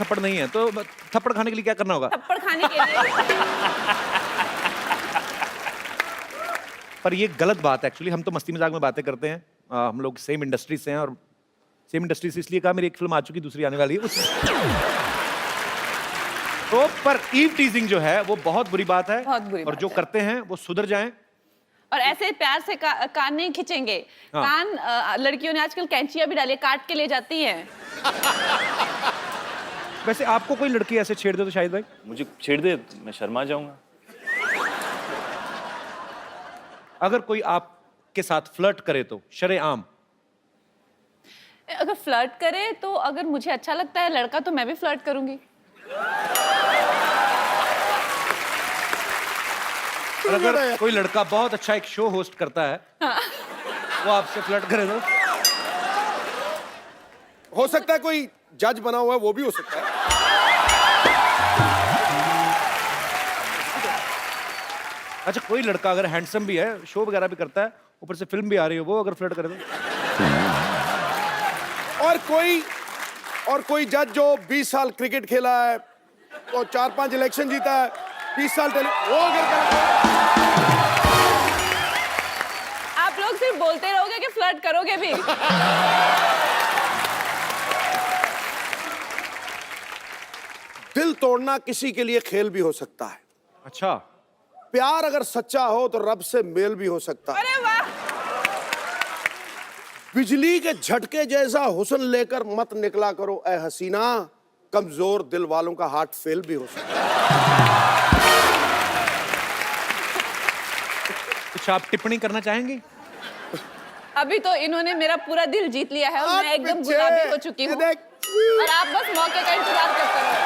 थप्पड़ नहीं है तो थप्पड़ खाने के लिए क्या करना होगा? थप्पड़ खाने के लिए पर ये गलत बात है एक्चुअली। हम तो मस्ती मजाक में बातें करते हैं। हम लोग सेम इंडस्ट्री से हैं और सेम इंडस्ट्री से इसलिए कहा, मेरी एक फिल्म आ चुकी, दूसरी आने वाली है तो पर ईव टीजिंग जो है वो बहुत बुरी बात है। बहुत बुरी और बात जो है। करते हैं वो सुधर जाएं। और ऐसे प्यार से कान नहीं खींचेंगे। हाँ। कान लड़कियों ने आजकल कैंचियां भी डाली है, काट के ले जाती हैं। वैसे आपको कोई लड़की ऐसे छेड़ दे तो शाहिद भाई? मुझे छेड़ दे मैं शर्मा जाऊंगा। अगर कोई आपके साथ फ्लर्ट करे तो शरेआम? अगर फ्लर्ट करे तो अगर मुझे अच्छा लगता है लड़का तो मैं भी फ्लर्ट करूंगी। और अगर कोई लड़का बहुत अच्छा एक शो होस्ट करता है, वो आपसे फ्लर्ट करे तो? हो सकता है कोई जज बना हुआ है, वो भी हो सकता है। अच्छा, कोई लड़का अगर हैंडसम भी है, शो वगैरह भी करता है, ऊपर से फिल्म भी आ रही है, वो अगर फ्लर्ट करे तो? और कोई जज जो 20 साल क्रिकेट खेला है और 4-5 इलेक्शन जीता है, 20 साल वो अगर आप लोग सिर्फ बोलते रहोगे कि फ्लर्ट करोगे भी? दिल तोड़ना किसी के लिए खेल भी हो सकता है। अच्छा, प्यार अगर सच्चा हो तो रब से मेल भी हो सकता है। अरे वाह! बिजली के झटके जैसा हुस्न लेकर मत निकला करो ए हसीना, कमजोर दिल वालों का हार्ट फेल भी हो सकता है। कुछ आप टिप्पणी करना चाहेंगी? अभी तो इन्होंने मेरा पूरा दिल जीत लिया है और मैं एकदम गुलाबी हो चुकी हूँ और आप बस मौके का इंतजार करते रहो।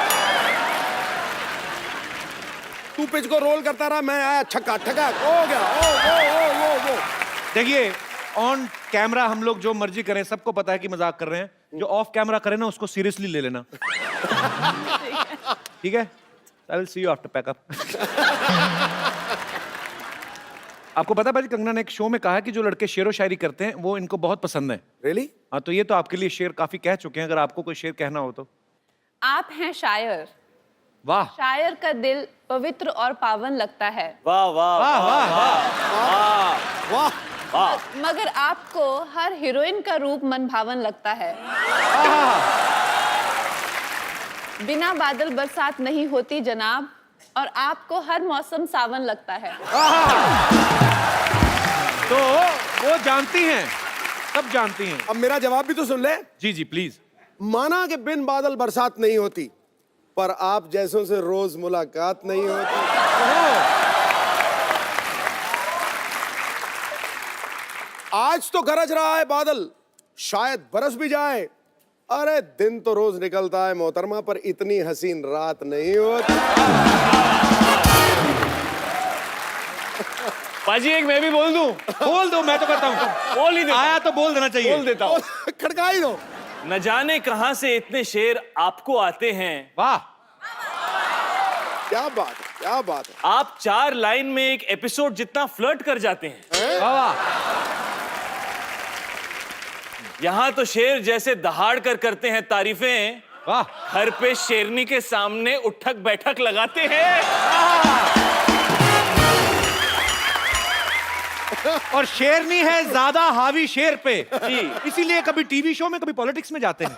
तू पिच को रोल करता रहा, मैं आया छक्का ठका हो गया। ओ। देखिए, ऑन कैमरा हम लोग जो मर्जी करें, सबको पता है कि मजाक कर रहे हैं। जो ऑफ कैमरा करे ना, उसको सीरियसली ले लेना। ठीक है? I will see you after packup. आपको पता है भाई, कंगना ने एक शो में कहा कि जो लड़के शेरो शायरी करते हैं वो इनको बहुत पसंद है। रियली? हाँ, तो ये तो आपके लिए शेर काफी कह चुके हैं, अगर आपको कोई शेर कहना हो तो। आप हैं शायर, वाह शायर का दिल पवित्र और पावन लगता है, वाह वाह वाह वाह वाह वाह। मगर आपको हर हीरोइन का रूप मनभावन लगता है। बिना बादल बरसात नहीं होती जनाब, और आपको हर मौसम सावन लगता है। तो वो जानती हैं, सब जानती हैं। अब मेरा जवाब भी तो सुन ले। जी जी प्लीज। माना कि बिन बादल बरसात नहीं होती, पर आप जैसों से रोज मुलाकात नहीं होती। आज तो गरज रहा है बादल, शायद बरस भी जाए। अरे दिन तो रोज निकलता है मोहतरमा, पर इतनी हसीन रात नहीं होती। पाजी एक मैं भी बोल दूं? बोल दो, मैं तो करता हूँ। बोल ही देता आया तो बोल देना चाहिए। बोल देता हूँ। खड़का ही दो। न जाने कहां से इतने शेर आपको आते हैं। वाह, क्या बात है, क्या बात है। आप 4 लाइन में एक एपिसोड जितना फ्लर्ट कर जाते हैं। वाह वाह। यहाँ तो शेर जैसे दहाड़ कर करते हैं तारीफें, वाह। घर पे शेरनी के सामने उठक बैठक लगाते हैं। और शेरनी है ज्यादा हावी शेर पे, जी। इसीलिए कभी टीवी शो में, कभी पॉलिटिक्स में जाते हैं।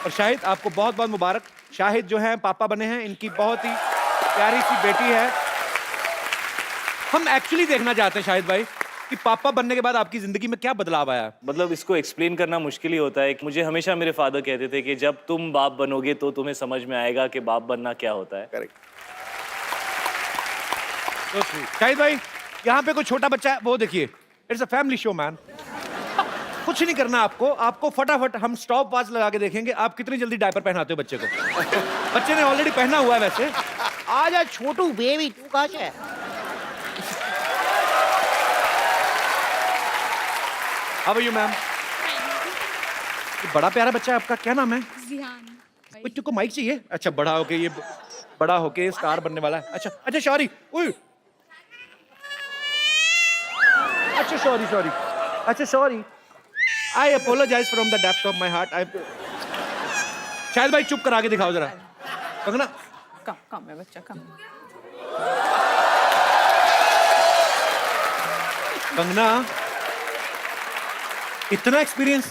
और शाहिद, आपको बहुत बहुत मुबारक। शाहिद जो है पापा बने हैं, इनकी बहुत ही प्यारी सी बेटी है। हम एक्चुअली देखना चाहते हैं शाहिद भाई कि पापा बनने के बाद आपकी जिंदगी में क्या बदलाव आया। मतलब इसको एक्सप्लेन करना मुश्किल ही होता है। मुझे हमेशा मेरे फादर कहते थे कि जब तुम बाप बनोगे तो तुम्हें समझ में आएगा कि बाप बनना क्या होता है। करेक्ट। तो शाहिद भाई, यहाँ पे कोई छोटा बच्चा है, वो देखिए, it's a family show man. कुछ नहीं करना आपको, आपको फटाफट हम स्टॉप वॉच लगा के देखेंगे आप कितनी जल्दी डायपर पहनाते हो बच्चे को। बच्चे ने ऑलरेडी पहना हुआ है वैसे। आ जा छोटू बेबी, तू कहाँ से है? How are you ma'am? बड़ा प्यारा बच्चा है आपका, क्या नाम है? जिहान। तुमको माइक चाहिए? अच्छा, बड़ा होके ये बड़ा होके स्टार बनने वाला है। अच्छा अच्छा, सॉरी। अच्छा सॉरी। अच्छा sorry. I apologise from the depth of my heart. I शायद भाई चुप करा के दिखाओ जरा। कंगना कम कम है बच्चा, कम। कंगना, इतना एक्सपीरियंस,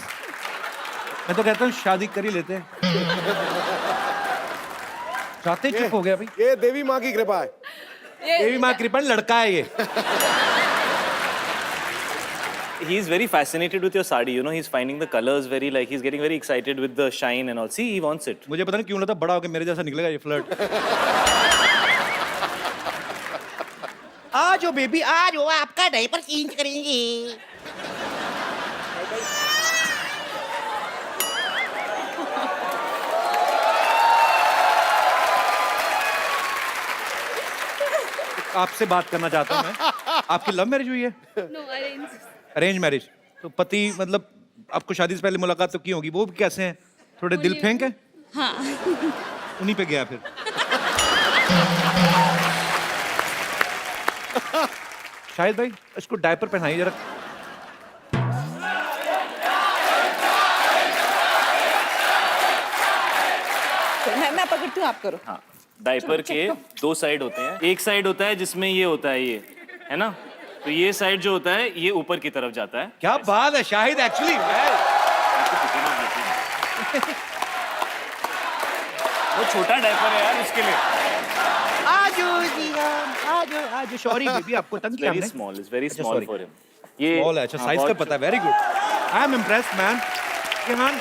मैं तो कहता हूँ शादी कर ही लेते हैं। चाहते चुप हो गया भाई। ये देवी माँ की कृपा है। देवी माँ कृपा, लड़का है ये। He is very fascinated with your sari. You know, he's finding the colors very like he's getting very excited with the shine and all. See, he wants it. मुझे पता नहीं क्यों लगता बड़ा होकर मेरे जैसा निकलेगा ये फ्लर्ट। आ जाओ बेबी, आ जाओ, आपका डायपर चेंज करेंगे। आपसे बात करना चाहता हूँ मैं। आपकी लव मैरिज हुई है? Arrange marriage. तो पति मतलब आपको शादी से पहले मुलाकात तो की होगी, वो भी कैसे हैं? थोड़े दिल फेंक है? हाँ। उन्हीं पे गया फिर। शाहिद भाई इसको डायपर पहनाइए जरा। मैं पकड़ती हूँ, आप करो। हाँ, डायपर के दो साइड होते हैं। एक साइड होता है जिसमें ये होता है, ये है ना, तो ये साइड जो होता है ये ऊपर की तरफ जाता है। क्या बात है शाहिद, एक्चुअली वो छोटा डायपर है यार, उसके लिए। आजो जी आजो आजो। सॉरी बेबी, आपको तंग किया वेरी हमने। स्मॉल, इज वेरी अच्छा, स्मॉल sorry. For him. ये स्मॉल है, अच्छा हाँ, साइज का बहुत पता है। Very good, I am impressed man. ईमान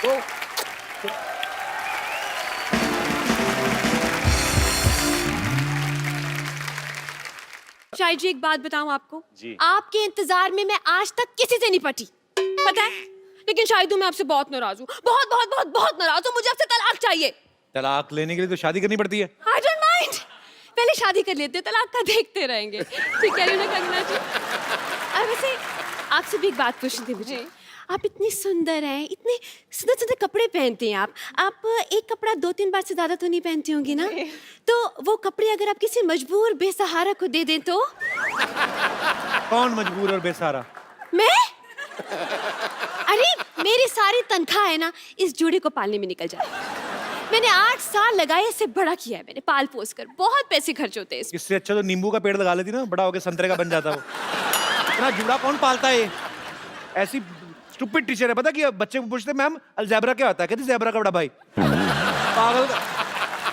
तो शायद जी एक बात बताऊं आपको, जी। आपके इंतजार में मैं आज तक किसी से नहीं पटी, पता है? लेकिन शायद मैं आपसे बहुत नाराज हूँ, बहुत बहुत बहुत बहुत नाराज हूँ। मुझे आपसे तलाक चाहिए। तलाक लेने के लिए तो शादी करनी पड़ती है। आई डोंट माइंड, पहले शादी कर लेते, तलाक का देखते रहेंगे। ठीक है ना कंगना जी? और वैसे आपसे भी एक बात पूछनी थी मुझे। आप इतनी सुंदर हैं, इतने सुंदर सुंदर कपड़े पहनती हैं आप एक कपड़ा 2-3 बार से ज्यादा तो नहीं पहनती होंगी ना? तो वो कपड़े अगर आप किसी मजबूर बेसहारा को दे दें तो? कौन मजबूर और बेसहारा? मैं? अरे मेरी सारी तनख्वाह है ना इस जोड़े को पालने में निकल जाए। मैंने 8 साल लगाए, इससे बड़ा किया है मैंने, पाल पोस कर। बहुत पैसे खर्च होते हैं इसमें। इससे अच्छा तो नींबू का पेड़ लगा लेती ना, बड़ा होकर संतरे का बन जाता वो। इतना जुड़ा कौन पालता है ये? ऐसी स्टूपिड टीचर है, पता कि बच्चे को पूछते मैम अलजेब्रा क्या होता है, कहती ज़ेब्रा का बड़ा भाई। पागल।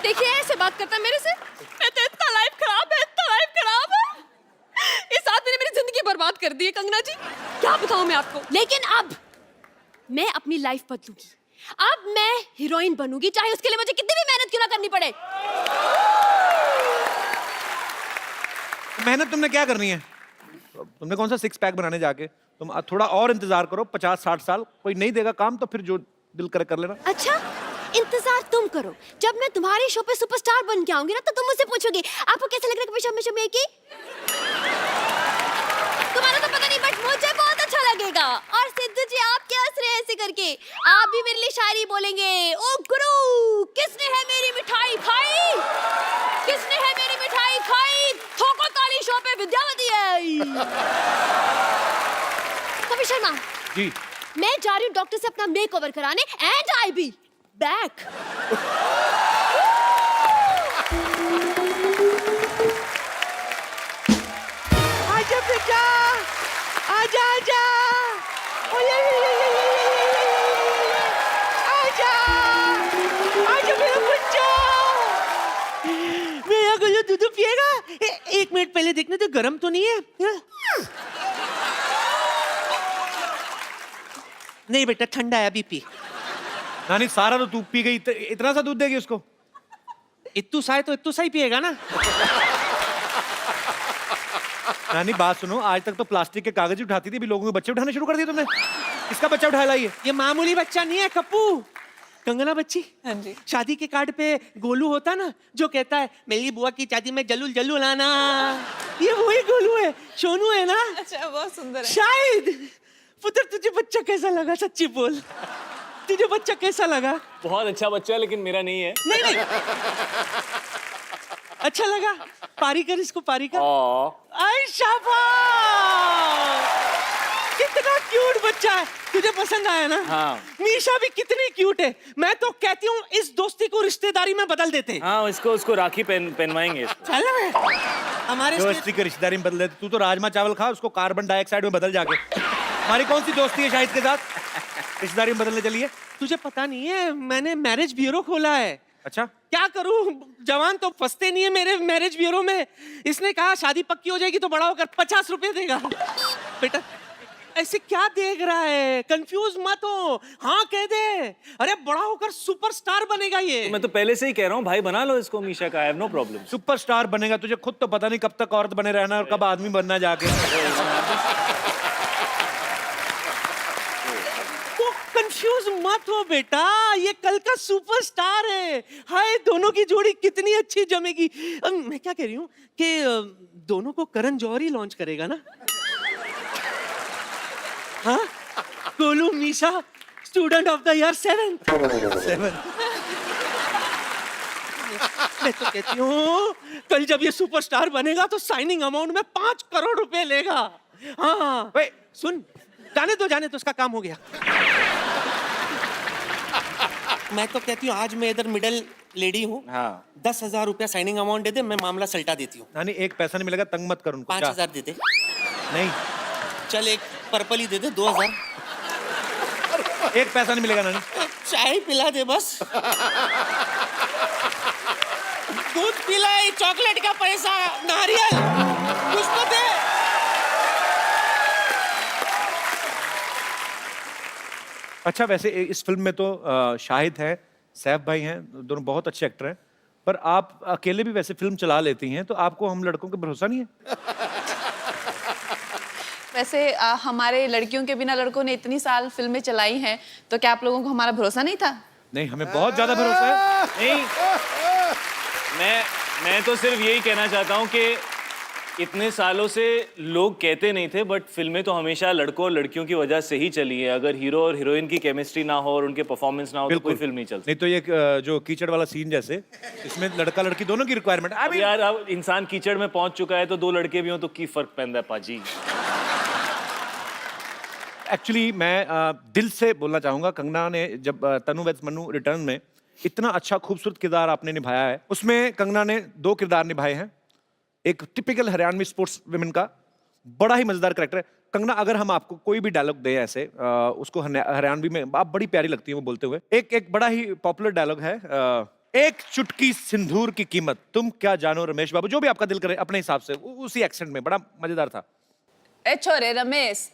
देखिए ऐसे बात करता है मेरे से। मैं तो इतना लाइफ खराब है, इतना लाइफ खराब है। इस आदमी ने मेरी जिंदगी बर्बाद कर दी है कंगना जी, क्या बताऊं मैं आपको। लेकिन अब मैं अपनी लाइफ बदलूंगी। अब मैं हीरोइन बनूंगी, चाहे उसके लिए मुझे कितनी भी मेहनत क्यों ना करनी पड़े। मेहनत तुमने क्या करनी है? तुमने कौन सा 6 पैक बनाने जाके? तुम थोड़ा और इंतजार करो, 50-60 साल कोई नहीं देगा काम तो फिर जो दिल करे कर लेना। अच्छा इंतजार तुम करो, जब मैं तुम्हारे शो पे सुपरस्टार बन के आऊंगी ना तो तुम मुझसे पूछोगे आपको कैसा लग रहा है कभी शम्मी शम्मी की? तुम्हारा तो पता नहीं बट मुझे बहुत अच्छा लगेगा। और सिद्धू जी आप क्या हंस रहे हैं ऐसे करके? आप भी मेरे लिए शायरी बोलेंगे। ओ गुरु किसने है मेरी मिठाई खाई, किसने है मेरी मिठाई खाई, ठोको ताली शो पे विद्यावती आई। कभी शर्मा जी मैं जा रही हूँ डॉक्टर से अपना मेकओवर कराने एंड आई बी बैक। आजा बेटा, आजा आजा, ओले आजा, आजा मेरा बच्चा, मेरा गुल्लू दूध पिएगा? 1 मिनट पहले देखने तो गर्म तो नहीं है? नहीं बेटा ठंडा है, अभी पी। नानी सारा तो तू पी गई, इतना सा दूध देगी उसको? इत्तू सा है तो इत्तू सा ही पिएगा ना। नानी बात सुनो, आज तक तो प्लास्टिक के कागज ही उठाती थी, अभी लोगों के बच्चे उठाने शुरू कर दिए तुमने। किसका बच्चा उठा लाइए? ये मामूली बच्चा नहीं है कप्पू, कंगना बच्ची। हाँ जी। शादी के कार्ड पे गोलू होता ना जो कहता है मेरी बुआ की शादी में जल्लू जल्लू लाना, ये वही गोलू है, सोनू है ना। अच्छा बहुत सुंदर है। शायद पुत्र तुझे बच्चा कैसा लगा? सच्ची बोल, तुझे बच्चा कैसा लगा? बहुत अच्छा बच्चा है लेकिन मेरा नहीं है। नहीं नहीं अच्छा लगा? पारी कर इसको, पारी कर। ओ, आई शाबाश, कितना क्यूट बच्चा है, तुझे पसंद आया ना? हाँ। मीशा भी कितनी क्यूट है। मैं तो कहती हूँ इस दोस्ती को रिश्तेदारी में बदल देते हैं। हाँ, उसको राखी पहनवाएंगे इसको। चल ना हमारे दोस्ती की रिश्तेदारी में बदल देते। तू तो राजमा चावल खा, उसको कार्बन डाइऑक्साइड में बदल जाके। हमारी कौन सी दोस्ती है शाहिद के साथ, रिश्तेदारी में बदलने चलिए? तुझे पता नहीं है, मैंने मैरिज ब्यूरो खोला है। अच्छा, क्या करूं, जवान तो फंसते नहीं है मेरे मैरिज ब्यूरो में। इसने कहा शादी पक्की हो जाएगी तो बड़ा होकर 50 रुपए देगा। बेटा ऐसे क्या देख रहा है, कंफ्यूज मत हो, हाँ कह दे। अरे बड़ा होकर सुपरस्टार बनेगा ये। मैं तो पहले से ही कह रहा हूँ भाई, बना लो इसको मीशा का, I have no problem. Superstar बनेगा, तुझे खुद तो पता नहीं कब तक औरत बने रहना और कब आदमी बनना जाके। तो कंफ्यूज मत हो बेटा, ये कल का सुपरस्टार है। हाय दोनों की जोड़ी कितनी अच्छी जमेगी। मैं क्या कह रही हूँ कि दोनों को करण जौहर ही लॉन्च करेगा ना? हाँ, Golu Misha student of the year 7th। मैं तो कहती हूँ कल जब ये सुपरस्टार बनेगा तो साइनिंग अमाउंट में 5 करोड़ रुपए लेगा। हाँ सुन, जाने तो उसका काम हो गया। मैं तो कहती हूँ आज मैं इधर मिडिल लेडी हूँ। हाँ। 10,000 रुपया साइनिंग अमाउंट दे दे, मैं मामला सल्टा देती हूँ। नानी एक पैसा नहीं मिलेगा, तंग मत कर उनको। 5,000 दे दे। नहीं, चल एक पर्पल ही दे दे, 2,000। एक पैसा नहीं मिलेगा नानी। चाय पिला दे बस। दूध पिलाए, चॉकलेट का पैसा, नारियल कुछ तो दे। अच्छा, वैसे इस फिल्म में तो शाहिद है, सैफ भाई हैं, दोनों बहुत अच्छे एक्टर हैं, पर आप अकेले भी वैसे फिल्म चला लेती हैं, तो आपको हम लड़कों पे भरोसा नहीं है? वैसे हमारे लड़कियों के बिना लड़कों ने इतनी साल फिल्में चलाई हैं, तो क्या आप लोगों को हमारा भरोसा नहीं था? नहीं, हमें बहुत ज्यादा भरोसा है। नहीं, मैं तो सिर्फ यही कहना चाहता हूँ कि इतने सालों से लोग कहते नहीं थे, बट फिल्में तो हमेशा लड़कों और लड़कियों की वजह से ही चली है। अगर हीरो और हीरोइन की केमिस्ट्री ना हो और उनके परफॉर्मेंस ना हो तो कोई फिल्म नहीं चलती। नहीं तो ये जो कीचड़ वाला सीन जैसे, इसमें लड़का लड़की दोनों की रिक्वायरमेंट। अब यार, अब इंसान कीचड़ में पहुंच चुका है तो दो लड़के भी हो तो की फर्क पैंदा है पाजी। एक्चुअली मैं दिल से बोलना चाहूंगा, कंगना ने जब तनु वेड्स मन्नू रिटर्न में इतना अच्छा खूबसूरत किरदार आपने निभाया है, उसमें कंगना ने 2 किरदार निभाए हैं। एक टिपिकल हरियाणवी स्पोर्ट्स विमेन का बड़ा ही मजेदार कैरेक्टर है। कंगना, अगर हम आपको कोई भी डायलॉग दें ऐसे, उसको हरियाणवी में आप बड़ी प्यारी लगती है वो बोलते हुए। एक बड़ा ही पॉपुलर डायलॉग है, एक चुटकी सिंदूर की कीमत तुम क्या जानो रमेश बाबू, जो भी आपका दिल करे अपने हिसाब से, उसी एक्सेंट में, बड़ा मजेदार था। ए छोरे रमेश,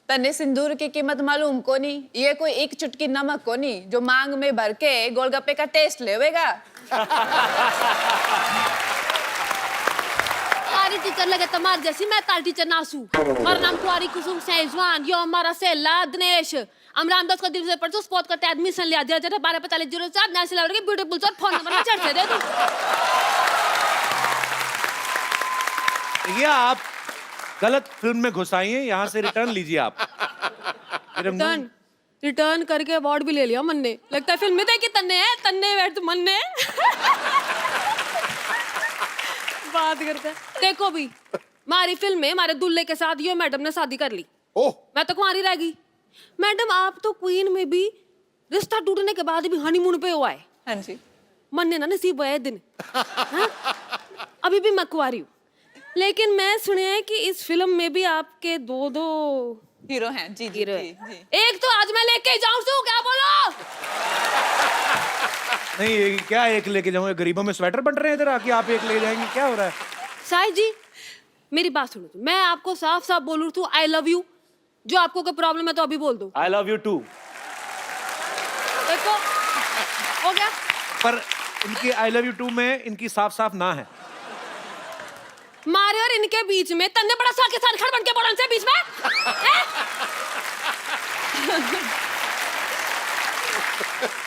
तन्ने सिंदूर की कीमत मालूम को नहीं? ये कोई एक चुटकी नमक को नहीं जो मांग में भर के गोलगप्पे का टेस्ट लेवेगा। तारी टीचर लगे तमार जैसी, मैं तारी टीचर नासू। मेरा नाम कुआरी कुसुम सेजवान, यो हमारा सेला दिनेश। हम रामदास का दिल से परसों स्पॉट करते एडमिशन लिया दिया जरा 1245 नेशनल लेवल के ब्यूटीफुल सर फोन नंबर में चढ़ दे तू। ये आप गलत फिल्म में घुसाई हैं, यहाँ से रिटर्न लीजिए आप। रिटर्न करके अवार्ड भी ले लिया मन ने। लगता है फिल्म में देखी तन्ने है, तन्ने बैठ मन ने। बात करते हैं। देखो भी, हमारी फिल्म में हमारे दूल्हे के साथ यो मैडम ने शादी कर ली। ओह, मैं तो कुंवारी रह गई। मैडम आप तो क्वीन में भी रिश्ता टूटने के बाद भी हनीमून पे हुआ है। हाँ जी। मन ने ना नसीब हुआ है दिन। हाँ? अभी भी मैं कुंवारी हूँ, लेकिन मैं सुने हैं कि इस फिल्म में भी आपके 2 हीरो हैं। जी जी हीरो जी, है। जी। एक तो आज मैं लेके जाऊं सू, क्या बोलो? नहीं, ये क्या एक लेके जाऊंगे? गरीबों में स्वेटर बन रहे हैं इधर आके, आप एक ले जाएंगे? क्या हो रहा है? साहिद जी मेरी बात सुनो, मैं आपको साफ साफ बोलूं तो आई लव यू। जो आपको कोई प्रॉब्लम है तो अभी बोल दो। I love you too. देखो हो गया। पर इनकी आई लव यू टू में इनकी साफ साफ ना है। मारे और इनके बीच में तन्ने बड़ा सा किसान खड़ बन के बोलन से बीच में।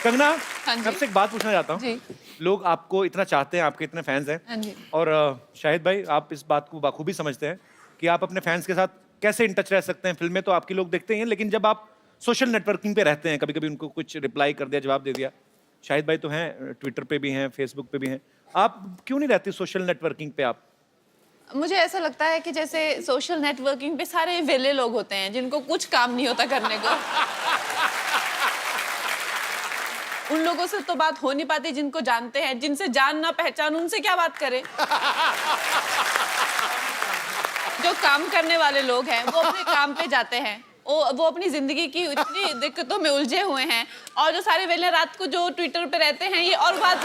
कंगना, हाँ जी। मैं आपसे एक बात पूछना चाहता हूँ। जी। लोग आपको इतना चाहते हैं, आपके इतने फैंस हाँ हैं, जी। और शाहिद भाई आप इस बात को बाखूबी समझते हैं कि आप अपने फैंस के साथ कैसे इन टच रह सकते हैं। फिल्में तो आपकी लोग देखते हैं, लेकिन जब आप सोशल नेटवर्किंग पे रहते हैं, कभी कभी उनको कुछ रिप्लाई कर दिया, जवाब दे दिया। शाहिद भाई तो हैं, ट्विटर पे भी हैं, फेसबुक पे भी हैं, आप क्यों नहीं रहते सोशल नेटवर्किंग पे? आप मुझे ऐसा लगता है कि जैसे सोशल नेटवर्किंग पे सारे वेले लोग होते हैं जिनको कुछ काम नहीं होता करने को। उन लोगों से तो बात हो नहीं पाती जिनको जानते हैं, जिनसे जान ना पहचान उनसे क्या बात करें। जो काम करने वाले लोग हैं वो अपने काम पे जाते हैं, वो अपनी जिंदगी की इतनी दिक्कतों में उलझे हुए हैं, और जो सारे वेले रात को जो ट्विटर पे रहते हैं ये और बात।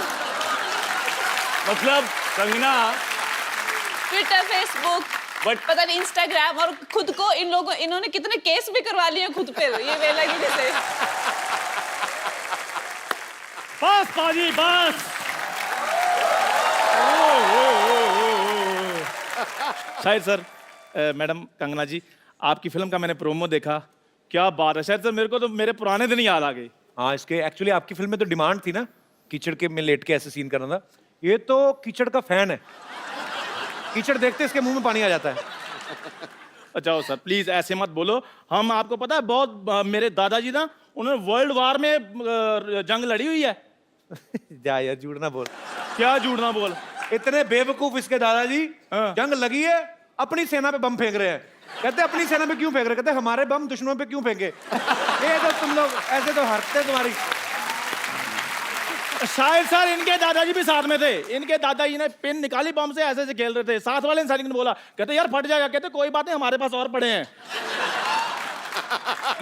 मतलब कंगना, ट्विटर, फेसबुक, पता नहीं इंस्टाग्राम, और खुद को इन्होंने कितने केस भी करवा लिए खुद पे ये वेला की वजह से। बस पाजी बस। शायद सर, मैडम कंगना जी, आपकी फिल्म का मैंने प्रोमो देखा, क्या बात है। शायद सर मेरे को तो मेरे पुराने दिन याद आ गए। हाँ, इसके एक्चुअली आपकी फिल्म में तो डिमांड थी ना कीचड़ के में लेट के ऐसे सीन करना था। ये तो कीचड़ का फैन है, कीचड़ देखते इसके मुंह में पानी आ जाता है। अच्छा सर प्लीज ऐसे मत बोलो। हम आपको पता है बहुत मेरे दादाजी ना, उन्होंने वर्ल्ड वार में जंग लड़ी हुई है। जा यार, झूठ ना बोल। क्या झूठ ना बोल। इतने बेवकूफ इसके दादाजी, हाँ। जंग लगी है, अपनी सेना पे बम फेंक रहे हैं। कहते अपनी सेना पे क्यों फेंक रहे? कहते हमारे बम दुश्मनों पे क्यों फेंके? ये तो तुम लोग ऐसे तो हरते तुम्हारी। शायद सर इनके दादाजी भी साथ में थे। इनके दादाजी ने पिन निकाली बम से, ऐसे ऐसे खेल रहे थे। साथ वाले इंसान ने बोला, कहते यार फट जाएगा। कहते कोई बात नहीं, हमारे पास और पड़े हैं।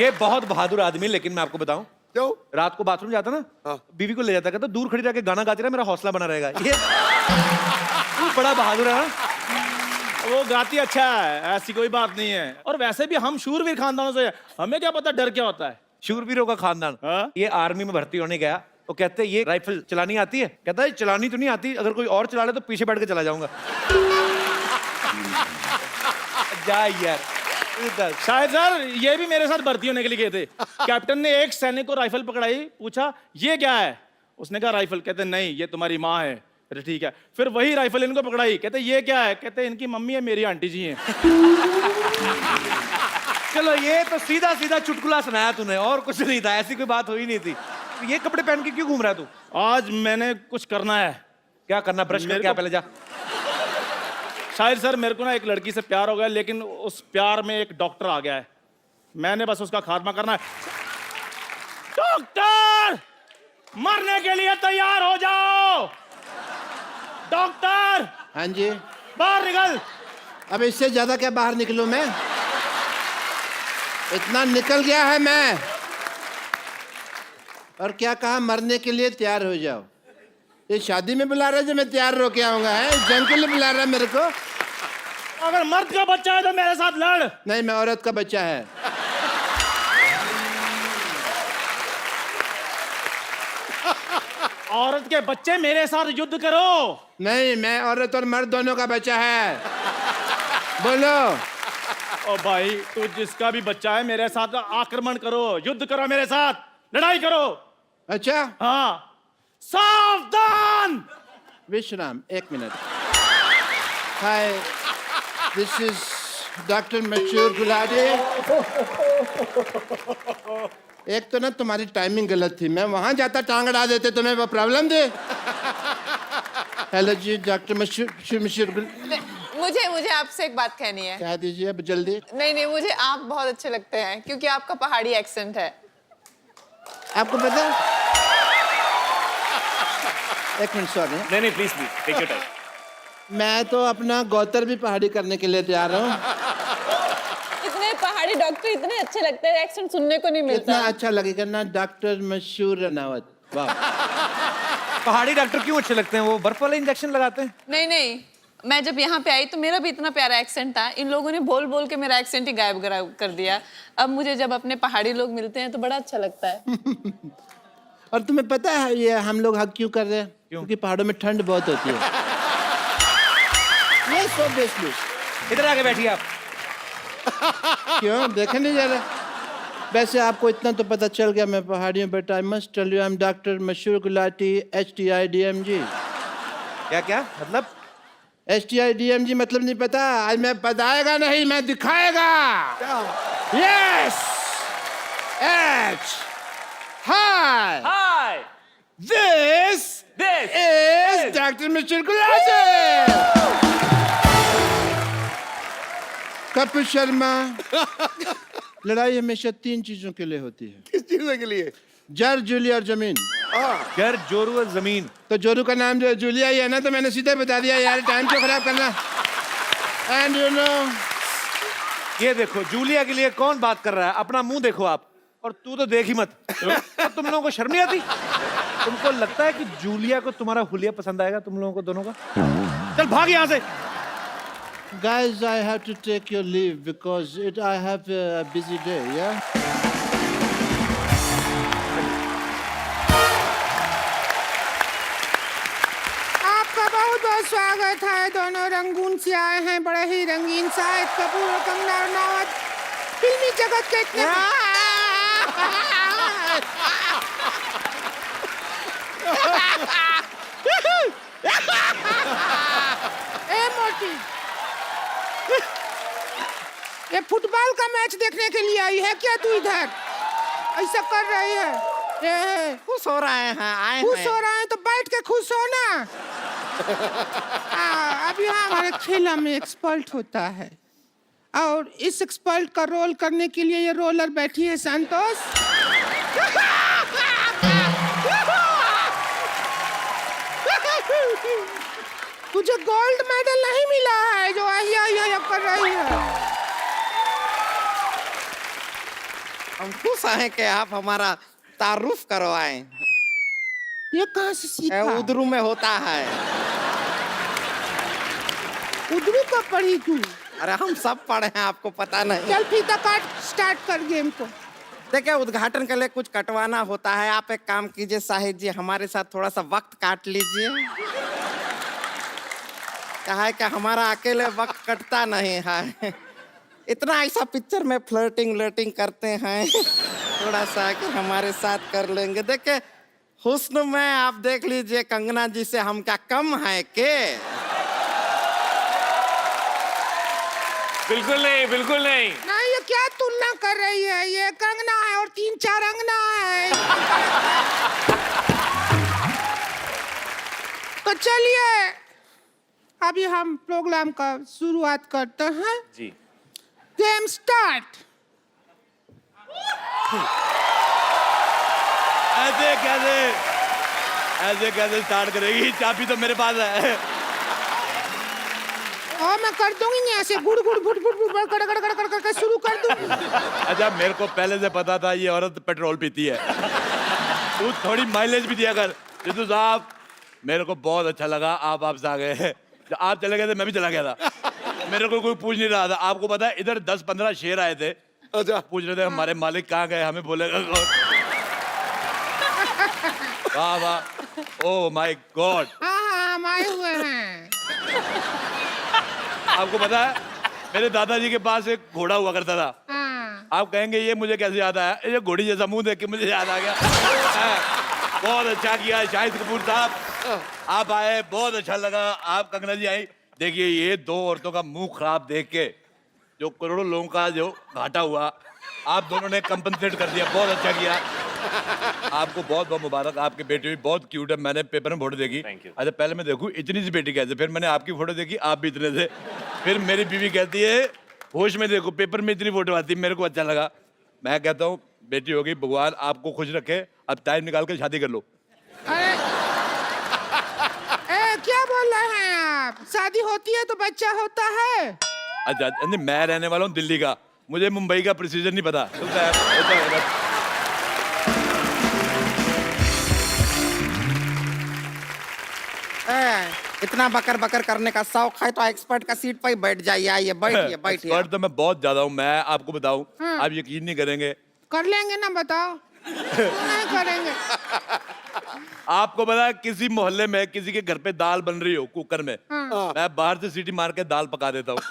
ये बहुत बहादुर आदमी, लेकिन मैं आपको बताऊं, क्यों? रात को बाथरूम जाता ना, हाँ। बीवी को ले जाता, कहता दूर खड़ी रह के गाना गाती रहा, मेरा हौसला बना रहेगा। ये बड़ा बहादुर है ना। वो गाती अच्छा है, ऐसी कोई बात नहीं है। और वैसे भी हम शूरवीर खानदानों से हैं, हमें क्या पता डर क्या होता है। शूरवीरों का खानदान। हाँ? ये आर्मी में भर्ती होने गया तो कहते ये राइफल चलानी आती है? कहता है चलानी तो नहीं आती, अगर कोई और चला ले तो पीछे बैठ के चला जाऊंगा। जा यार। शायद सर ये भी मेरे साथ भर्ती होने के लिए गए थे। कैप्टन ने एक सैनिक को राइफल पकड़ाई, पूछा ये क्या है? उसने कहा राइफल। कहते नहीं, ये तुम्हारी माँ है। कहते ठीक है। फिर वही राइफल इनको पकड़ाई, कहते ये क्या है? कहते इनकी मम्मी है, मेरी आंटी जी हैं। चलो, ये तो सीधा सीधा चुटकुला सुनाया तूने, और कुछ नहीं था, ऐसी कोई बात हुई नहीं थी। ये कपड़े पहन के क्यों घूम रहा है तू? आज मैंने कुछ करना है। क्या करना? ब्रश करके आ पहले जा। शायद सर मेरे को ना एक लड़की से प्यार हो गया, लेकिन उस प्यार में एक डॉक्टर आ गया है। मैंने बस उसका खात्मा करना है। डॉक्टर, मरने के लिए तैयार हो जाओ। डॉक्टर, हाँ जी। बाहर निकल। अब इससे ज्यादा क्या बाहर निकलूं मैं? इतना निकल गया है मैं। और क्या कहा? मरने के लिए तैयार हो जाओ। ये शादी में बुला रहा है जो मैं तैयार होके आऊंगा? है जंग के लिए बुला रहा है मेरे को? अगर मर्द का बच्चा है तो मेरे साथ लड़। नहीं, मैं औरत का बच्चा है। औरत के बच्चे मेरे साथ युद्ध करो। नहीं, मैं औरत और मर्द दोनों का बच्चा है। बोलो। ओ भाई, तू जिसका भी बच्चा है मेरे साथ आक्रमण करो, युद्ध करो, मेरे साथ लड़ाई करो। अच्छा, हाँ, सावधान। विश्राम, एक minute. Hi, this is doctor Mashoor Gulati. एक तो ना तुम्हारी टाइमिंग गलत थी, मैं वहां जाता टांग अड़ा देते, तुम्हें वो प्रॉब्लम दे। हेलो जी, डॉक्टर मशहूर। मुझे आपसे एक बात कहनी है। कह दीजिए अब जल्दी। नहीं, मुझे आप बहुत अच्छे लगते हैं क्योंकि आपका पहाड़ी एक्सेंट है। आपको पता है? एक मिनट, सॉरी। नहीं प्लीज टेक योर टाइम। मैं तो अपना गौतर भी पहाड़ी करने के लिए तैयार हूँ। इतने पहाड़ी डॉक्टर इतने अच्छे लगते हैं, एक्सेंट सुनने को नहीं मिलता। इतना अच्छा लगेगा ना, डॉक्टर मशहूर रनावत। वाह। पहाड़ी डॉक्टर क्यों अच्छे लगते हैं? वो बर्फ वाले इंजेक्शन लगाते हैं। नहीं, मैं जब यहाँ पे आई तो मेरा भी इतना प्यारा एक्सेंट था, इन लोगों ने बोल बोल के मेरा एक्सेंट ही गायब कर दिया। अब मुझे जब अपने पहाड़ी लोग मिलते हैं तो बड़ा अच्छा लगता है। और तुम्हें पता है ये हम लोग हक क्यों कर रहे हैं? क्योंकि पहाड़ों में ठंड बहुत होती है। ये सो बेसली। इधर आके बैठिए आप। क्यों देखे नहीं जा रहा? वैसे आपको इतना तो पता चल गया मैं पहाड़ी हूँ, but I must tell you I am doctor Mashoor Gulati, HTIDMG। क्या मतलब? HTIDMG मतलब नहीं पता? आज मैं बताएगा नहीं, मैं दिखाएगा। Yes, H, hi, hi, this this is Dr. Mr. Gulati. Kapil Sharma. लड़ाई हमेशा 3 चीजों के लिए होती है, किस चीज के लिए? जर, जूलिया और जमीन। घर, जोरू और जमीन। तो जोरू का नाम जो है जूलिया ही है ना, तो मैंने सीधे बता दिया यार, टाइम क्यों खराब करना। एंड यू नो, ये देखो जूलिया के लिए कौन बात कर रहा है, अपना मुंह देखो आप, और तू तो देख ही मत। अब तुम लोगों को शर्म नहीं आती? तुमको लगता है कि जूलिया को तुम्हारा हुलिया पसंद आएगा, तुम लोगों को दोनों का? चल भाग यहाँ से। guys, I have to take your leave because I have a busy day, yeah? आपका बहुत बहुत स्वागत है। दोनों रंगून से आए हैं, बड़े ही रंगीन। शाहिद कपूर और कंगना रनावत फिल्मी जगत के इतने ए मोटी, ये फुटबॉल का मैच देखने के लिए आई है क्या तू इधर? ऐसा कर रही है? खुश हो रहे हैं, आए खुश हो रहे हैं तो बैठ के खुश हो ना। अब यहाँ हमारे खेला में एक्सपर्ट होता है, और इस एक्सपर्ट का रोल करने के लिए ये रोलर बैठी है संतोष। तुझे गोल्ड मेडल नहीं मिला है जो आहिया कर रही है। हम खुश हैं कि आप हमारा तारुफ करवाएं। ये कहाँ से सीखा? उधरू में होता है। उधरू को पढ़ी तू? अरे हम सब पढ़े हैं, आपको पता नहीं। चल फीता काट, स्टार्ट कर गेम को। देखिए, उद्घाटन के लिए कुछ कटवाना होता है। आप एक काम कीजिए शाहिद जी, हमारे साथ थोड़ा सा वक्त काट लीजिए। क्या है कि हमारा अकेले वक्त कटता नहीं है। इतना ऐसा पिक्चर में फ्लर्टिंग करते हैं, थोड़ा सा कि हमारे साथ कर लेंगे। देखिए, हुस्न में आप देख लीजिए कंगना जी से हम क्या कम है के? बिल्कुल नहीं, बिल्कुल नहीं। नहीं, ये क्या तुलना कर रही है? ये कंगना है और 3-4 अंगना है। तो चलिए अभी हम प्रोग्राम का शुरुआत करते हैं। जी। Game start. ऐसे कैसे स्टार्ट करेगी? चाबी तो मेरे पास है। और मैं कर दूंगी नहीं, ऐसे गुड़ गुड़ गुड़ गुड़ गुड़ कर कर कर कर कर शुरू कर दूंगी। अच्छा, मेरे को पहले से पता था ये औरत पेट्रोल पीती है। तू थोड़ी माइलेज भी दिया कर। जितू साहब, मेरे को बहुत अच्छा लगा आप आपसे आ गए। जब आप चले गए थे मैं भी चला गया था। मेरे को कोई पूछ नहीं रहा था। आपको पता है इधर 10-15 शेर आए थे। अच्छा, पूछ रहे थे हमारे मालिक कहाँ गए, हमें बोलेगा कौन? वाह वाह, ओह माय गॉड। हाँ, हम आए हुए हैं। आपको पता है मेरे दादाजी के पास एक घोड़ा हुआ करता था। हाँ। आप कहेंगे ये मुझे कैसे याद आया? ये घोड़ी जैसा मुंह देख के मुझे याद आ गया। बहुत अच्छा किया शाहिद कपूर साहब, आप आए, बहुत अच्छा लगा। आप कंगना जी आई। देखिए, ये 2 औरतों का मुंह खराब देख के जो करोड़ों लोगों का जो घाटा हुआ, आप दोनों ने कंपनसेट कर दिया। बहुत अच्छा किया। आपको बहुत बहुत मुबारक। आपकी बेटी भी बहुत क्यूट है। मैंने पेपर में फोटो देखी। Thank you. अच्छा, पहले मैं देखूं इतनी सी बेटी कैसे, फिर मैंने आपकी फोटो देखी, आप भी इतने थे। फिर मेरी बीवी कहती है होश में देखो, पेपर में इतनी फोटो आती है। मेरे को अच्छा लगा। मैं कहता हूँ बेटी हो गई, भगवान आपको खुश रखे। अब टाइम निकाल के शादी कर लो। अरे क्या बोल रहे हैं आप? शादी होती है तो बच्चा होता है। अच्छा नहीं, मैं रहने वाला हूँ दिल्ली का, मुझे मुंबई का प्रोसीजर नहीं पता। होता है। इतना बकर बकर करने का शौक है तो एक्सपर्ट का सीट पर ही बैठ जाइए। आइए, बैठिए बैठिए। एक्सपर्ट तो मैं बहुत ज्यादा हूँ। मैं आपको बताऊँ, आप यकीन नहीं करेंगे। कर लेंगे ना, बताओ। नहीं करेंगे। आपको पता है किसी मोहल्ले में किसी के घर पे दाल बन रही हो कुकर में, मैं बाहर से सीटी मार के दाल पका देता हूँ।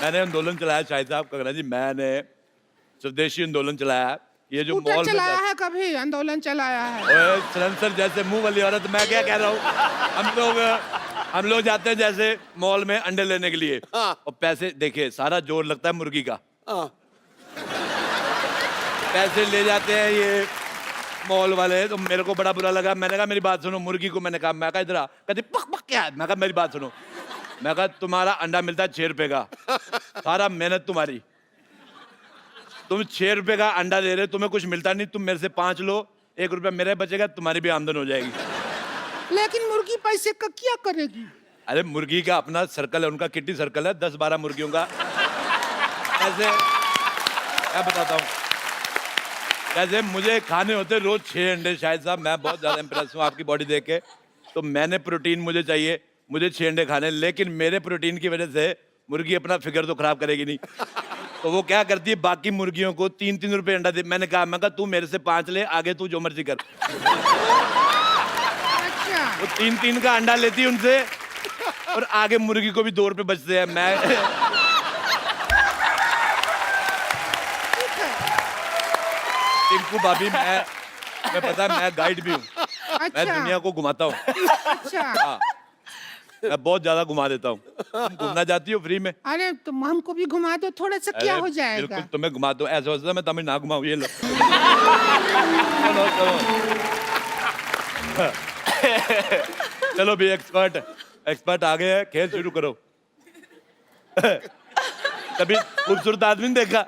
मैंने आंदोलन चलाया शाहिद साहब, कंगना जी, मैंने स्वदेशी आंदोलन चलाया। ये जो स्कूटर मॉल में चलाया है, कभी आंदोलन चलाया है? ओए सलेंसर जैसे मुंह वाली औरत, मैं क्या कह रहा हूँ। हम लोग जाते हैं जैसे मॉल में अंडे लेने के लिए, और पैसे देखिए सारा जोर लगता है मुर्गी का। पैसे ले जाते हैं ये मॉल वाले, तो मेरे को बड़ा बुरा लगा। मैंने कहा मेरी बात सुनो। मुर्गी को मैंने कहा, मैं कहा इधर आ। कहती पक पक क्या है? मैं कहा मेरी बात सुनो। मैं कहा तुम्हारा अंडा मिलता है 6 रुपए का, सारा मेहनत तुम्हारी, तुम 6 रुपए का अंडा दे रहे, तुम्हें कुछ मिलता नहीं, तुम मेरे से 5 लो, 1 रुपया मेरे बचेगा, तुम्हारी भी आमदन हो जाएगी। लेकिन मुर्गी पैसे का क्या करेगी? अरे मुर्गी का अपना सर्कल है, उनका किट्टी सर्कल है, 10-12 मुर्गियों का। ऐसे क्या बताता हूँ, जैसे मुझे खाने होते रोज 6 अंडे, शायद साहब मैं बहुत ज्यादा इंप्रेस हूँ आपकी बॉडी देख के, तो मैंने प्रोटीन मुझे चाहिए, मुझे 6 अंडे खाने, लेकिन मेरे प्रोटीन की वजह से मुर्गी अपना फिगर तो खराब करेगी नहीं, तो वो क्या करती है बाकी मुर्गियों को 3-3 रुपए अंडा दे। मैं कहा तू मेरे से 5 ले, आगे तू जो मर्जी कर। अच्छा, वो 3-3 का अंडा लेती है उनसे, और आगे मुर्गी को भी 2 रुपए बचते हैं। मैं टिंकू भाभी, मैं पता है मैं गाइड भी हूँ, मैं अच्छा, दुनिया को घुमाता हूँ। अच्छा। हाँ, मैं बहुत ज्यादा घुमा देता हूँ। तुम घूमना चाहती हो फ्री में? अरे तुम हमको भी घुमा दो, थोड़ा सा क्या अरे, हो जाएगा? बिल्कुल तुम्हें घुमा दो, ऐसा होता है मैं तुम्हें ना घुमाऊँ, ये लो। चलो चलो चलो भी एक्सपर्ट आ गए हैं, खेल शुरू करो। कभी खूबसूरत आदमी नहीं देखा?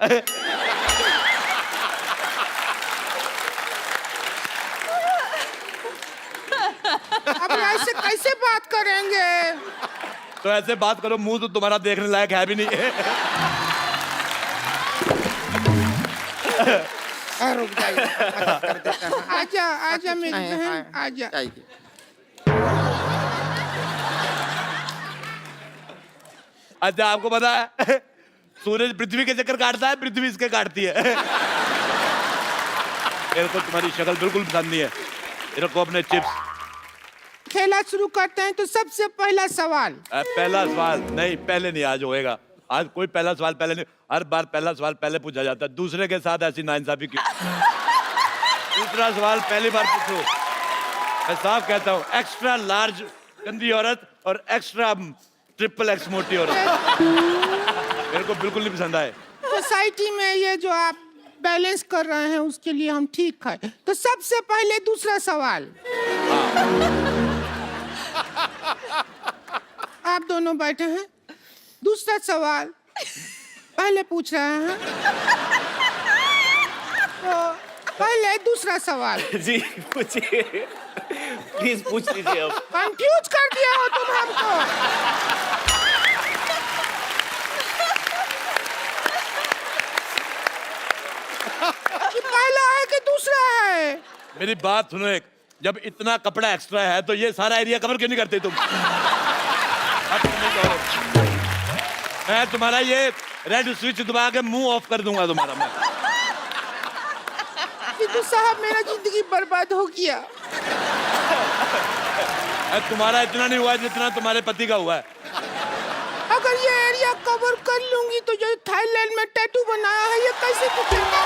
अब ऐसे कैसे बात करेंगे? तो ऐसे बात करो, मुंह तो तुम्हारा देखने लायक है भी नहीं। रुक जाइए, मदद कर देता हूँ। आजा आजा मेरी बहन, आजा। अच्छा आपको पता है सूरज पृथ्वी के चक्कर काटता है, पृथ्वी इसके काटती है। मेरे को तुम्हारी शक्ल बिल्कुल पसंद नहीं है, मेरे को अपने चिप्स। खेला शुरू करते हैं तो सबसे पहला सवाल। पहला सवाल नहीं, पहले नहीं, आज होएगा। आज कोई पहला सवाल पहले नहीं, हर बार पहला सवाल पहले पूछा जाता है, दूसरे के साथ ऐसी नाइंसाफी क्यों? दूसरा सवाल पहली बार पूछो। मैं साफ कहता हूँ, एक्स्ट्रा लार्ज गंदी औरत और एक्स्ट्रा XXX मोटी औरत मेरे को बिल्कुल नहीं पसंद आए। सोसाइटी में ये जो आप बैलेंस कर रहे हैं उसके लिए हम ठीक है। तो सबसे पहले दूसरा सवाल। आप दोनों बैठे हैं, दूसरा सवाल पहले पूछ रहे हैं, तो पहले दूसरा सवाल। जी पूछिए, प्लीज पूछ लीजिए अब। कंफ्यूज कर दिया हो तुम हमको। कि पहला है कि दूसरा है? मेरी बात सुनो, एक जब इतना कपड़ा एक्स्ट्रा है तो ये सारा एरिया कवर क्यों नहीं करते तुम? मैं तुम्हारा ये रेड स्विच दबा के मुंह ऑफ कर दूंगा तुम्हारा मैं। सिद्धू साहब, मेरा जिंदगी बर्बाद हो गया। तुम्हारा इतना नहीं हुआ जितना तुम्हारे पति का हुआ है। अगर ये एरिया कवर कर लूंगी तो जो थाईलैंड में टैटू बनाया है ये कैसे दिखेगा?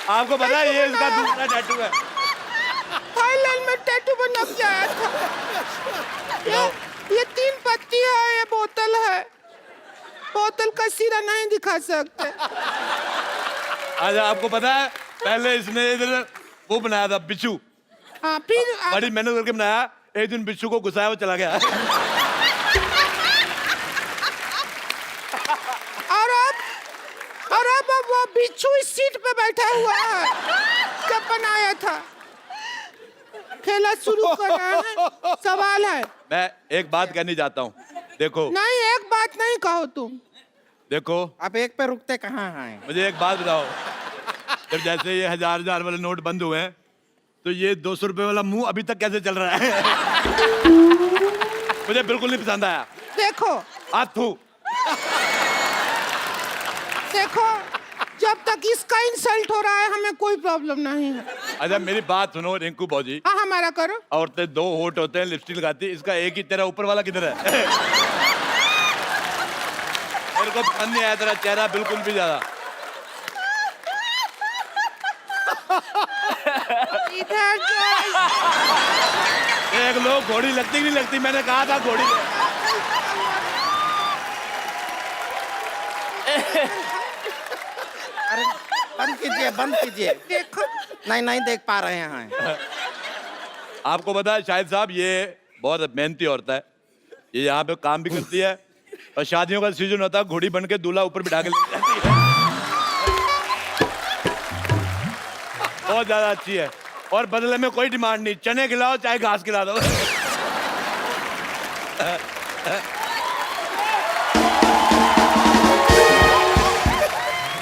आपको पता है ये इसका दूसरा टैटू है। थाईलैंड में टैटू बना के आया था। ये 3 पत्ती है, ये बोतल है, बोतल का सिरा नहीं दिखा सकते। आज आपको पता है पहले इसने इधर वो बनाया था बिच्छू, हाँ, फिर बड़ी मेहनत करके बनाया, एक दिन बिच्छू को गुस्साया, वो चला गया। और अब वो बिच्छू इस सीट पे बैठा हुआ है जब बनाया था। खेला शुरू कर रहे हैं, सवाल है। मैं एक बात कहनी चाहता हूँ, देखो। नहीं, एक बात नहीं कहो तुम। देखो आप एक पे रुकते कहाँ हैं? मुझे एक बात बताओ, जब जैसे ये 1000 वाले नोट बंद हुए हैं तो ये 200 रुपए वाला मुंह अभी तक कैसे चल रहा है? मुझे बिल्कुल नहीं पसंद आया। देखो हाथू, देखो, जब तक इसका इंसल्ट हो रहा है हमें कोई प्रॉब्लम नहीं है। अच्छा मेरी बात सुनो रिंकू भौजी। हाँ, हमारा करो। औरतें 2 होठ होते हैं, लिपस्टिक लगाती है, इसका एक ही, तेरा ऊपर वाला किधर है? मेरे को पसंद नहीं आया तेरा चेहरा बिल्कुल भी ज्यादा। इधर एक लोग घोड़ी लगती नहीं लगती, मैंने कहा था घोड़ी। अरे बंद कीजिए, बंद कीजिए। देखो, नहीं देख पा रहे हैं। आपको पता है शाहिद साहब, ये बहुत मेहनती औरत है। ये यहाँ पे काम भी करती है और शादियों का सीजन होता है, घोड़ी बन के दूल्हा ऊपर बिठा के ले जाती है। बहुत ज्यादा अच्छी है और बदले में कोई डिमांड नहीं, चने खिलाओ चाहे घास खिला दो।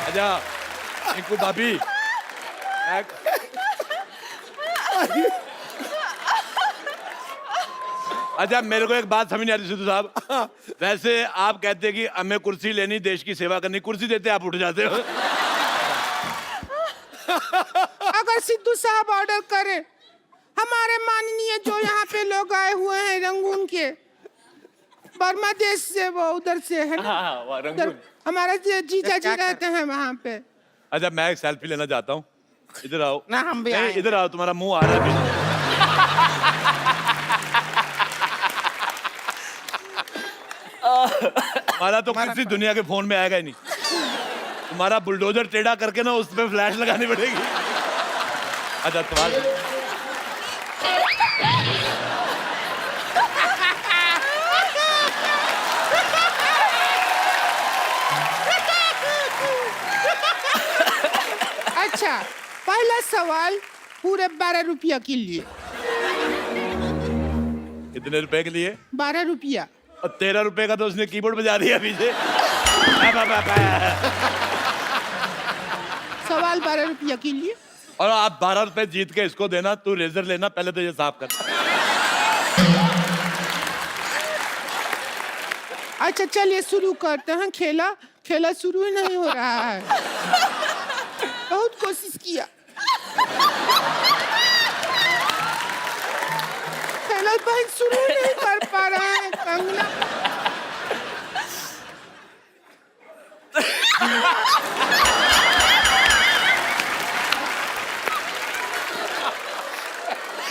अच्छा इनको भाभी अच्छा, मेरे को एक बात समझ नहीं आती सिद्धू साहब। वैसे आप कहते हैं कि हमें कुर्सी लेनी, देश की सेवा करनी, कुर्सी देते आप उठ जाते हो। अगर सिद्धू साहब ऑर्डर करें, हमारे माननीय जो यहाँ पे लोग आए हुए हैं रंगून के, बर्मा देश से, वो उधर से है ना, उधर हमारे जीजा जी रहते हैं वहाँ पे। अच्छा मैं एक सेल्फी लेना चाहता हूँ, इधर आओ। ना हम भी नहीं, आए। इधर आओ, तुम्हारा मुंह आ रहा है। तुम्हारा तो किसी दुनिया के फोन में आएगा ही नहीं। तुम्हारा बुलडोजर टेढ़ा करके ना उस पे फ्लैश लगानी पड़ेगी। अच्छा तुम्हारा अच्छा, पहला सवाल पूरे 12 रुपया के लिए। कितने रुपए के लिए? 12 रुपया। और 13 रुपए का तो उसने कीबोर्ड बजा दिया पीछे। सवाल 12 रुपया के लिए। और आप 12 रुपए जीत के इसको देना, तू रेजर लेना, पहले तो ये साफ कर। अच्छा चलिए शुरू करते हैं खेला। खेला शुरू ही नहीं हो रहा है। बहुत कोशिश किया, खेला भाई शुरू ही नहीं कर पा रहा है। कंगना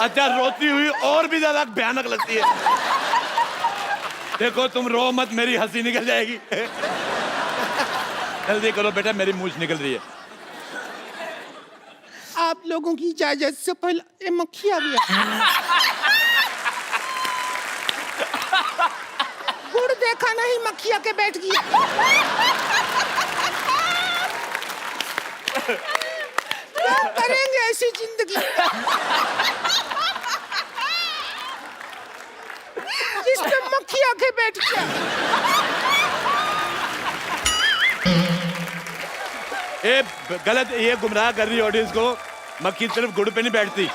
अच्छा रोती हुई और भी ज्यादा भयानक लगती है। देखो तुम रो मत, मेरी हंसी निकल जाएगी। जल्दी करो बेटा, मेरी मूंछ निकल रही है। आप लोगों की इजाजत से पहले ये मक्खी आ गया। गुड़ देखा नहीं, मक्खिया के बैठ गया। क्या करेंगे ऐसी जिंदगी जिसमें मक्खिया के बैठ गया। ये गलत, ये गुमराह कर रही है ऑडियंस को। मक्खी सिर्फ गुड़ पे नहीं बैठती।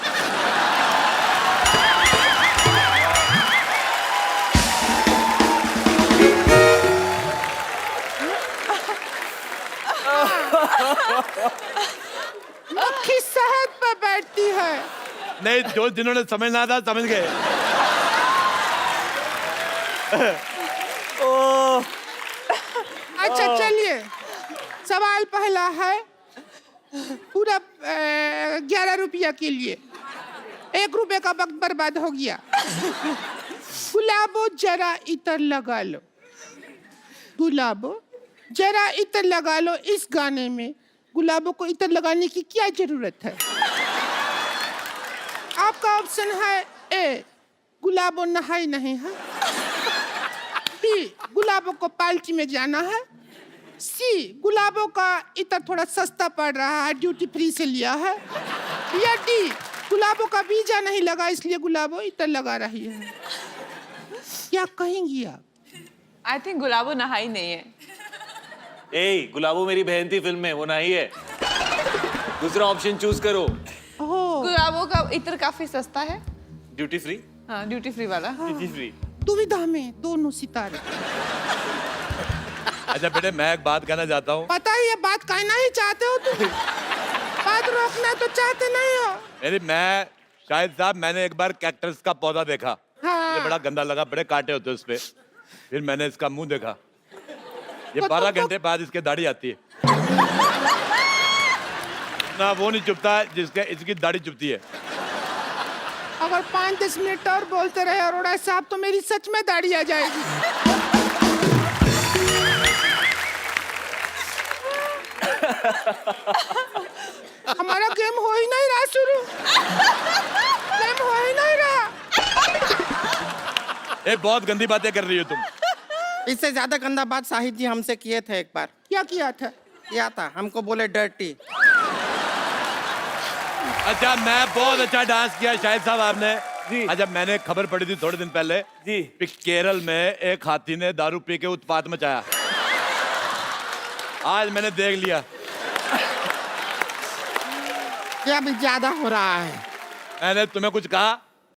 मक्खी शहद पे बैठती है। नहीं, जो जिन्होंने समझना था समझ गए। अच्छा चलिए, सवाल पहला है पूरा 11 रुपया के लिए। 1 रुपए का वक्त बर्बाद हो गया। गुलाबो जरा इतर लगा लो। गुलाबो जरा इतर लगा लो। इस गाने में गुलाबों को इतर लगाने की क्या जरूरत है? आपका ऑप्शन है ए, गुलाबो नहाई नहीं है। बी, गुलाबों को पार्टी में जाना है। सी, गुलाबों का इतर थोड़ा सस्ता पड़ रहा है, ड्यूटी फ्री से लिया है। या डी, गुलाबों का वीजा नहीं लगा इसलिए गुलाबों इतर लगा रही है। क्या कहेंगी आप? आई थिंक गुलाबो नहाई नहीं है। ए, गुलाबो मेरी बहन थी फिल्म में, वो नहीं है। दूसरा ऑप्शन चूज करो। ओह, गुलाबो का इत्र काफी सस्ता है। Duty free. हाँ, ड्यूटी फ्री वाला। Duty free. दुविधा में दोनों सितारे। अच्छा बेटे, मैं एक बात कहना चाहता हूँ। पता है ये बात कहना ही चाहते हो तुम। बात रोकना तो चाहते नहीं हो। मैं शाहिद साहब, मैंने एक बार कैक्टस का पौधा देखा। हाँ। ये बड़ा गंदा लगा, बड़े कांटे होते उस पे। फिर मैंने इसका मुंह देखा। ये तो 12 तुमको- घंटे बाद इसके दाढ़ी आती है ना, वो नहीं चुपता जिसके इसकी दाढ़ी चुपती है। अगर 5-10 मिनट और बोलते रहे अरोड़ा साहब तो मेरी सच में दाढ़ी आ जाएगी। हमारा गेम हो ही नहीं रहा शुरू। गेम काम हो ही नहीं रहा। ये बहुत गंदी बातें कर रही हो तुम। इससे ज्यादा गंदा बात शाहिद जी हमसे किए थे एक बार। क्या किया था? किया था, हमको बोले डर्टी। अच्छा, मैं बहुत अच्छा डांस किया शाहिद साहब आपने। जी। अच्छा, मैंने खबर पड़ी थी थोड़े दिन पहले जी। कि केरल में एक हाथी ने दारू पी के उत्पात मचाया। आज मैंने देख लिया। क्या अभी ज्यादा हो रहा है? मैंने तुम्हें कुछ कहा?